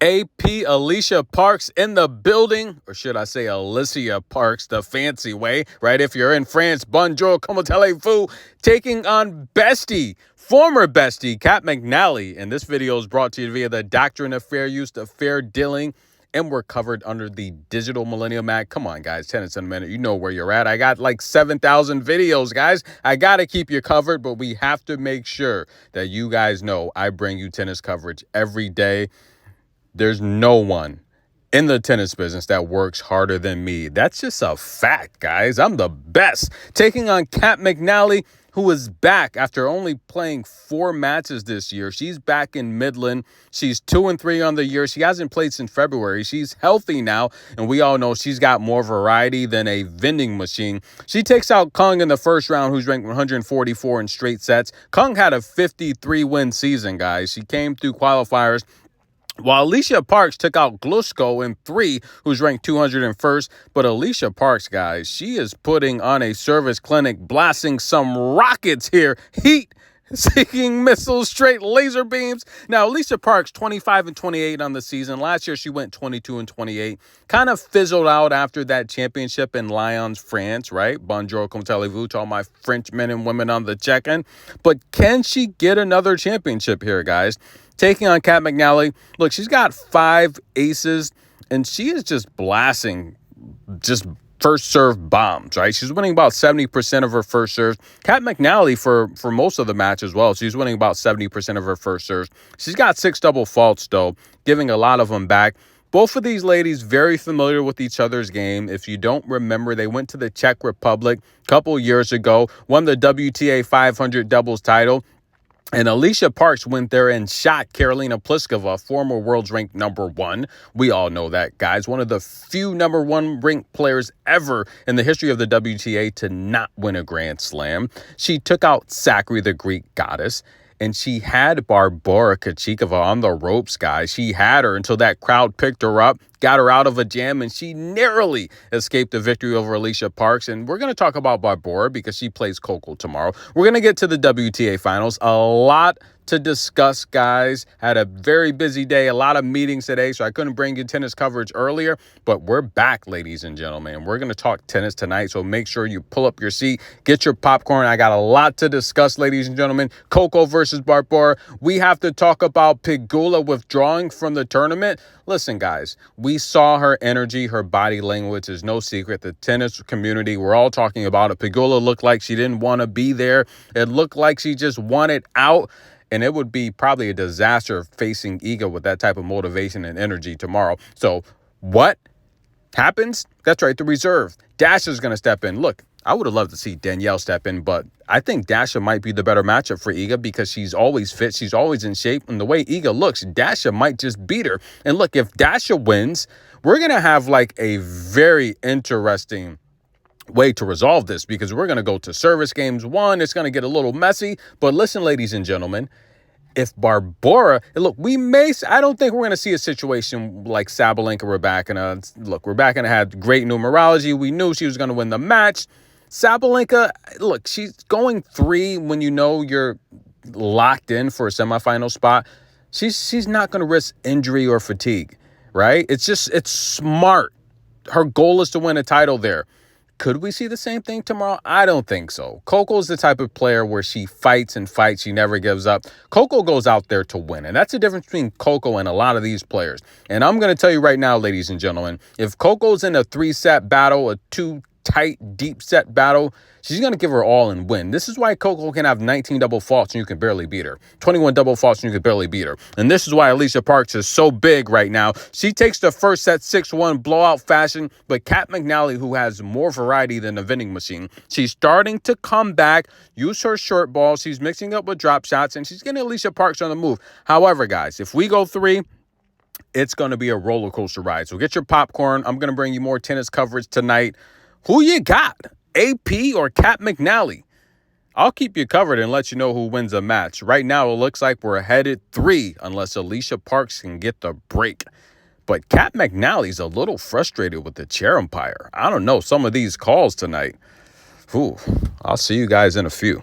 AP Alycia Parks in the building, or should I say Alycia Parks, the fancy way, right? If you're in France, bonjour, comment allez-vous, taking on bestie, former bestie, Kat McNally. And this video is brought to you via the Doctrine of Fair Use, the Fair Dealing, and we're covered under the Digital Millennium Act. Come on, guys, tennis in a minute. You know where you're at. I got like 7,000 videos, guys. I got to keep you covered, but we have to make sure that you guys know I bring you tennis coverage every day. There's no one in the tennis business that works harder than me. That's just a fact, guys. I'm the best. Taking on Kat McNally, who is back after only playing 4 matches this year. She's back in Midland. She's 2-3 on the year. She hasn't played since February. She's healthy now, and we all know she's got more variety than a vending machine. She takes out Kung in the first round, who's ranked 144 in straight sets. Kung had a 53-win season, guys. She came through qualifiers, while Alycia Parks took out Glusko in 3, who's ranked 201st. But Alycia Parks, guys, she is putting on a service clinic, blasting some rockets here. Heat-seeking missiles, straight laser beams. Now, Alycia Parks, 25-28 on the season. Last year, she went 22-28. Kind of fizzled out after that championship in Lyons, France, right? Bonjour, comment allez-vous to all my French men and women on the check-in. But can she get another championship here, guys? Taking on Kat McNally. Look, she's got 5 aces, and she is just blasting just first serve bombs, right? She's winning about 70% of her first serves. Kat McNally, for most of the match as well, she's winning about 70% of her first serves. She's got 6 double faults, though, giving a lot of them back. Both of these ladies very familiar with each other's game. If you don't remember, they went to the Czech Republic a couple years ago, won the WTA 500 doubles title. And Alycia Parks went there and shot Karolina Pliskova, former world's ranked #1. We all know that, guys. One of the few #1 ranked players ever in the history of the WTA to not win a Grand Slam. She took out Sakari, the Greek goddess, and she had Barbora Krejcikova on the ropes, guys. She had her until that crowd picked her up, got her out of a jam, and she narrowly escaped the victory over Alycia Parks. And we're going to talk about Barbora because she plays Coco tomorrow. We're going to get to the WTA finals. A lot to discuss, guys. Had a very busy day, a lot of meetings today, so I couldn't bring you tennis coverage earlier, but we're back, ladies and gentlemen. We're going to talk tennis tonight, so make sure you pull up your seat, get your popcorn. I got a lot to discuss, ladies and gentlemen. Coco versus Barbora. We have to talk about Pugils withdrawing from the tournament. Listen, guys, we saw her energy, her body language is no secret. The tennis community, we're all talking about it. Pugils looked like she didn't want to be there. It looked like she just wanted out. And it would be probably a disaster facing Iga with that type of motivation and energy tomorrow. So what happens? That's right, the reserve. Dasha's going to step in. Look, I would have loved to see Danielle step in, but I think Dasha might be the better matchup for Iga because she's always fit. She's always in shape. And the way Iga looks, Dasha might just beat her. And look, if Dasha wins, we're going to have like a very interesting way to resolve this because we're going to go to service games. One, it's going to get a little messy. But listen, ladies and gentlemen, if Barbora, look, I don't think we're going to see a situation like Sabalenka, Rybakina. Look, Rybakina had great numerology. We knew she was going to win the match. Sabalenka, look, she's going 3 when you know you're locked in for a semifinal spot. She's not going to risk injury or fatigue, right? It's smart. Her goal is to win a title there. Could we see the same thing tomorrow? I don't think so. Coco's the type of player where she fights and fights. She never gives up. Coco goes out there to win. And that's the difference between Coco and a lot of these players. And I'm going to tell you right now, ladies and gentlemen, if Coco's in a 3-set battle, a 2 tight, deep set battle, she's going to give her all and win. This is why Coco can have 19 double faults and you can barely beat her. 21 double faults and you can barely beat her. And this is why Alycia Parks is so big right now. She takes the first set 6-1 blowout fashion, but Kat McNally, who has more variety than a vending machine, she's starting to come back, use her short ball. She's mixing up with drop shots, and she's getting Alycia Parks on the move. However, guys, if we go 3, it's going to be a roller coaster ride. So get your popcorn. I'm going to bring you more tennis coverage tonight. Who you got? AP or Kat McNally? I'll keep you covered and let you know who wins a match. Right now, it looks like we're headed 3 unless Alycia Parks can get the break. But Kat McNally's a little frustrated with the chair umpire. I don't know, some of these calls tonight. I'll see you guys in a few.